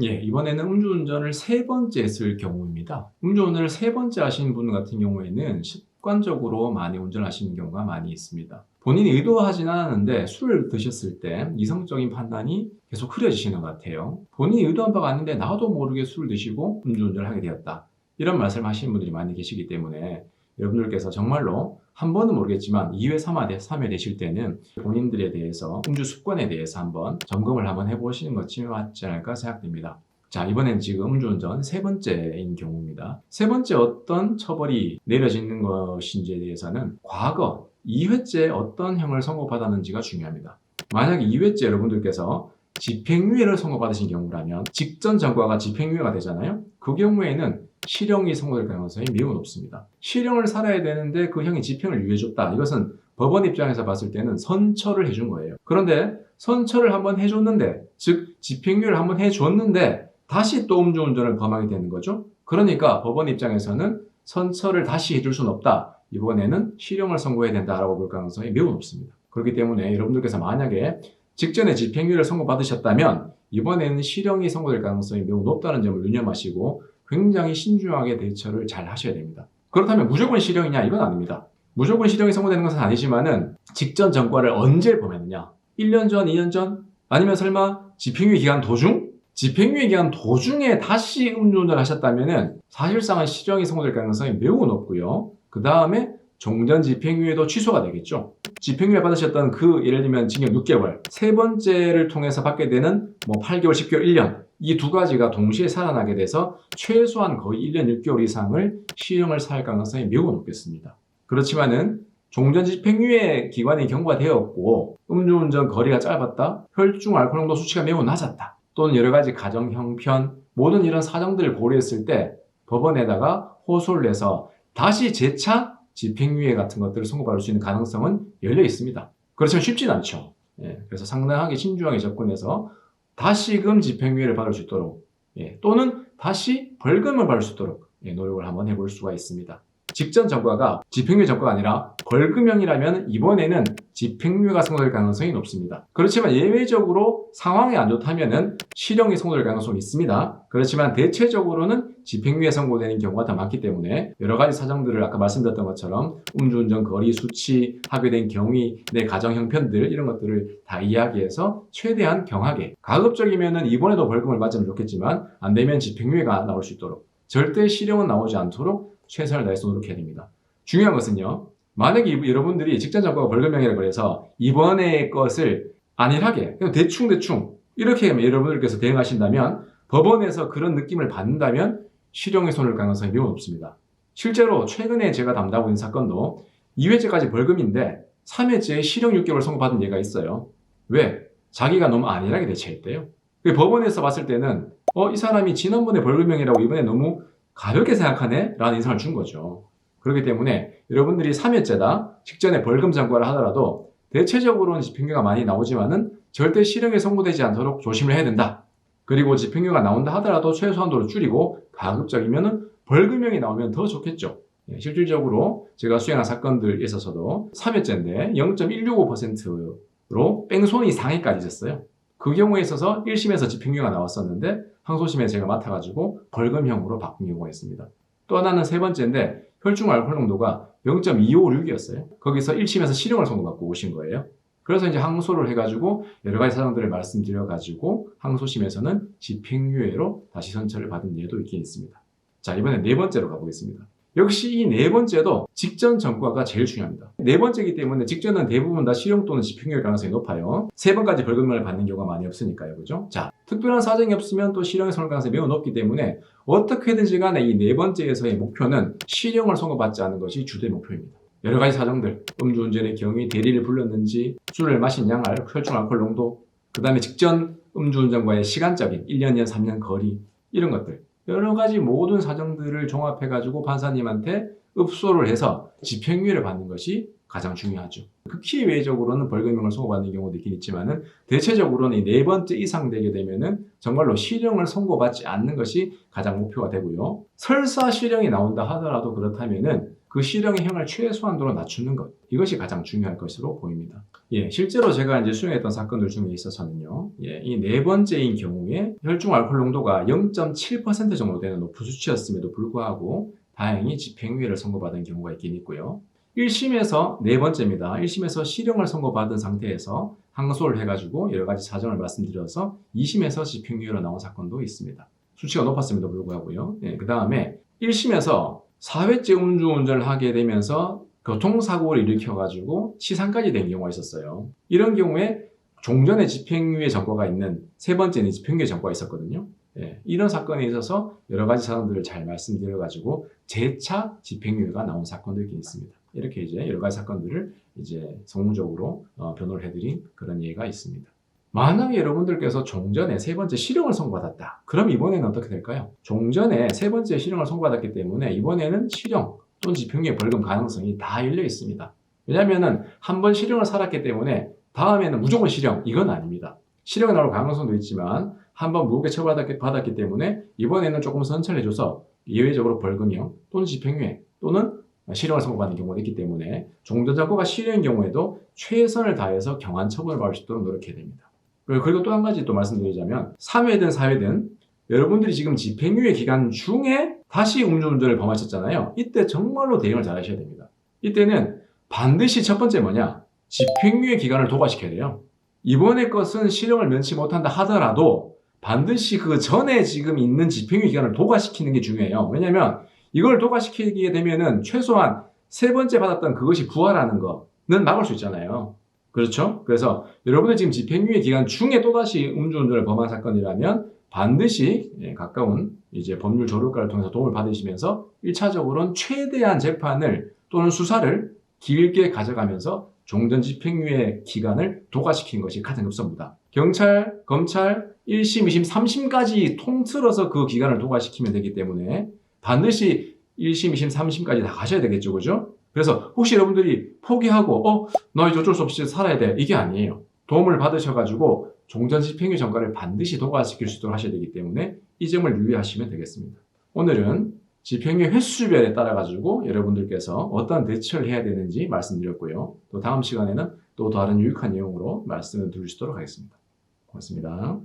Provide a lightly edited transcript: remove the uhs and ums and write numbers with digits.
예, 이번에는 음주운전을 세 번째 했을 경우입니다. 음주운전을 세 번째 하시는 분 같은 경우에는 습관적으로 많이 운전하시는 경우가 많이 있습니다. 본인이 의도하진 않았는데 술을 드셨을 때 이성적인 판단이 계속 흐려지시는 것 같아요. 본인이 의도한 바가 아닌데 나도 모르게 술을 드시고 음주운전을 하게 되었다. 이런 말씀을 하시는 분들이 많이 계시기 때문에 여러분들께서 정말로 한 번은 모르겠지만 2회, 3회 되실 때는 본인들에 대해서 음주 습관에 대해서 한번 점검을 한번 해보시는 것이 맞지 않을까 생각됩니다. 자, 이번엔 지금 음주운전 세 번째인 경우입니다. 세 번째 어떤 처벌이 내려지는 것인지에 대해서는 과거 2회째 어떤 형을 선고받았는지가 중요합니다. 만약에 2회째 여러분들께서 집행유예를 선고받으신 경우라면 직전 전과가 집행유예가 되잖아요. 그 경우에는 실형이 선고될 가능성이 매우 높습니다. 실형을 살아야 되는데 그 형이 집행을 유예해줬다. 이것은 법원 입장에서 봤을 때는 선처를 해준 거예요. 그런데 선처를 한번 해줬는데, 즉 집행유예를 한번 해줬는데 다시 또 음주운전을 범하게 되는 거죠. 그러니까 법원 입장에서는 선처를 다시 해줄 수는 없다. 이번에는 실형을 선고해야 된다라고 볼 가능성이 매우 높습니다. 그렇기 때문에 여러분들께서 만약에 직전에 집행유예를 선고받으셨다면 이번에는 실형이 선고될 가능성이 매우 높다는 점을 유념하시고 굉장히 신중하게 대처를 잘 하셔야 됩니다. 그렇다면 무조건 실형이냐? 이건 아닙니다. 무조건 실형이 선고되는 것은 아니지만은 직전 전과를 언제 범했느냐? 1년 전, 2년 전? 아니면 설마 집행유예 기간 도중? 집행유예 기간 도중에 다시 음주운전을 하셨다면은 사실상은 실형이 선고될 가능성이 매우 높고요. 그 다음에 종전 집행유예도 취소가 되겠죠. 집행유예 받으셨던 그 예를 들면 징역 6개월, 세 번째를 통해서 받게 되는 8개월, 10개월, 1년 이 두 가지가 동시에 살아나게 돼서 최소한 거의 1년 6개월 이상을 실형을 살 가능성이 매우 높겠습니다. 그렇지만은 종전 집행유예 기간이 경과되었고 음주운전 거리가 짧았다, 혈중 알코올 농도 수치가 매우 낮았다, 또는 여러 가지 가정 형편 모든 이런 사정들을 고려했을 때 법원에다가 호소를 해서 다시 재차 집행유예 같은 것들을 선고받을 수 있는 가능성은 열려 있습니다. 그렇지만 쉽지는 않죠. 그래서 상당하게 신중하게 접근해서 다시금 집행유예를 받을 수 있도록 또는 다시 벌금을 받을 수 있도록 노력을 한번 해볼 수가 있습니다. 직전 전과가 집행유예 전과가 아니라 벌금형이라면 이번에는 집행유예가 선고될 가능성이 높습니다. 그렇지만 예외적으로 상황이 안 좋다면은 실형이 선고될 가능성이 있습니다. 그렇지만 대체적으로는 집행유예 선고되는 경우가 더 많기 때문에 여러 가지 사정들을 아까 말씀드렸던 것처럼 음주운전 거리 수치, 하게 된 경위, 내 가정 형편들 이런 것들을 다 이야기해서 최대한 경하게 가급적이면은 이번에도 벌금을 맞으면 좋겠지만 안 되면 집행유예가 나올 수 있도록 절대 실형은 나오지 않도록 최선을 다해서 노력해야 됩니다. 중요한 것은요. 만약에 여러분들이 직전 전과가 벌금형이라고 해서 이번의 것을 안일하게 그냥 대충 이렇게 여러분들께서 대응하신다면 법원에서 그런 느낌을 받는다면 실형에 손을 가능성이 매우 높습니다. 실제로 최근에 제가 담당하고 있는 사건도 2회째까지 벌금인데 3회째에 실형 6개월 선고받은 예가 있어요. 왜? 자기가 너무 안일하게 대처했대요. 법원에서 봤을 때는 이 사람이 지난번에 벌금형이라고 이번에 너무 가볍게 생각하네? 라는 인상을 준 거죠. 그렇기 때문에 여러분들이 3회째다, 직전에 벌금 전과를 하더라도 대체적으로는 집행유예가 많이 나오지만은 절대 실형에 선고되지 않도록 조심을 해야 된다. 그리고 집행유예가 나온다 하더라도 최소한도로 줄이고 가급적이면은 벌금형이 나오면 더 좋겠죠. 실질적으로 제가 수행한 사건들에 있어서도 3회째인데 0.165%로 뺑소니 상해까지 있었어요. 그 경우에 있어서 1심에서 집행유예가 나왔었는데 항소심에 제가 맡아가지고 벌금형으로 바꾼 경우가 있습니다. 또 하나는 세 번째인데 혈중 알코올 농도가 0.256이었어요. 거기서 1심에서 실형을 선고받고 오신 거예요. 그래서 이제 항소를 해가지고 여러 가지 사정들을 말씀드려가지고 항소심에서는 집행유예로 다시 선처를 받은 예도 있긴 있습니다. 자, 이번에 네 번째로 가보겠습니다. 역시 이 네 번째도 직전 전과가 제일 중요합니다. 네 번째이기 때문에 직전은 대부분 다 실형 또는 집행유예 가능성이 높아요. 세 번까지 벌금을 받는 경우가 많이 없으니까요. 그죠? 자, 특별한 사정이 없으면 또 실형에 선고할 가능성이 매우 높기 때문에 어떻게든지 간에 이 네 번째에서의 목표는 실형을 선고받지 않는 것이 주된 목표입니다. 여러 가지 사정들, 음주운전의 경위, 대리를 불렀는지, 술을 마신 양, 혈중 알코올 농도, 그 다음에 직전 음주운전과의 시간적인 1년, 2년, 3년 거리 이런 것들 여러 가지 모든 사정들을 종합해가지고 판사님한테 읍소를 해서 집행유예를 받는 것이 가장 중요하죠. 극히 외적으로는 벌금형을 선고받는 경우도 있긴 있지만은 대체적으로는 이 네 번째 이상 되게 되면은 정말로 실형을 선고받지 않는 것이 가장 목표가 되고요. 설사 실형이 나온다 하더라도 그렇다면은 그 실형의 형을 최소한도로 낮추는 것. 이것이 가장 중요할 것으로 보입니다. 예, 실제로 제가 이제 수행했던 사건들 중에 있어서는요, 예, 이 네 번째인 경우에 혈중 알코올 농도가 0.7% 정도 되는 높은 수치였음에도 불구하고 다행히 집행유예를 선고받은 경우가 있긴 있고요. 1심에서 네 번째입니다. 1심에서 실형을 선고받은 상태에서 항소를 해가지고 여러 가지 사정을 말씀드려서 2심에서 집행유예로 나온 사건도 있습니다. 수치가 높았음에도 불구하고요. 예, 그 다음에 1심에서 4회째 음주운전을 하게 되면서 교통사고를 일으켜가지고 치상까지 된 경우가 있었어요. 이런 경우에 종전에 집행유예 전과가 있는 세 번째는 집행유예 전과가 있었거든요. 예, 이런 사건에 있어서 여러 가지 사항들을 잘 말씀드려가지고 재차 집행유예가 나온 사건도 있긴 있습니다. 이렇게 이제 여러 가지 사건들을 이제 성문적으로 변호를 해드린 그런 예가 있습니다. 만약에 여러분들께서 종전에 세 번째 실형을 선고받았다. 그럼 이번에는 어떻게 될까요? 종전에 세 번째 실형을 선고받았기 때문에 이번에는 실형 또는 집행유예 벌금 가능성이 다 열려 있습니다. 왜냐하면 한 번 실형을 살았기 때문에 다음에는 무조건 실형, 이건 아닙니다. 실형이 나올 가능성도 있지만 한 번 무겁게 처벌받았기 때문에 이번에는 조금 선처해줘서 예외적으로 벌금형 또는 집행유예 또는 실형을 선고받는 경우가 있기 때문에 종전작고가 실형인 경우에도 최선을 다해서 경한 처벌을 받을 수 있도록 노력해야 됩니다. 그리고 또 한 가지 또 말씀드리자면 3회든 4회든 여러분들이 지금 집행유예 기간 중에 다시 음주운전을 범하셨잖아요. 이때 정말로 대응을 잘 하셔야 됩니다. 이때는 반드시 첫 번째 뭐냐? 집행유예 기간을 도과시켜야 돼요. 이번에 것은 실형을 면치 못한다 하더라도 반드시 그 전에 지금 있는 집행유예 기간을 도과시키는 게 중요해요. 왜냐면 이걸 도과시키게 되면은 최소한 세 번째 받았던 그것이 부활하는 거는 막을 수 있잖아요. 그렇죠? 그래서 여러분들 지금 집행유예 기간 중에 또다시 음주운전을 범한 사건이라면 반드시 가까운 이제 법률 조력과를 통해서 도움을 받으시면서 1차적으로는 최대한 재판을 또는 수사를 길게 가져가면서 종전 집행유예 기간을 도과시키는 것이 가장 급선무다. 경찰, 검찰, 1심, 2심, 3심까지 통틀어서 그 기간을 도과시키면 되기 때문에 반드시 1심, 2심, 3심까지 다 가셔야 되겠죠. 그죠? 그래서 혹시 여러분들이 포기하고 나 이제 어쩔 수 없이 살아야 돼. 이게 아니에요. 도움을 받으셔가지고 종전 집행유예 전과를 반드시 도과시킬 수 있도록 하셔야 되기 때문에 이 점을 유의하시면 되겠습니다. 오늘은 집행유예 횟수별에 따라가지고 여러분들께서 어떤 대처를 해야 되는지 말씀드렸고요. 또 다음 시간에는 또 다른 유익한 내용으로 말씀을 드릴 수 있도록 하겠습니다. 고맙습니다.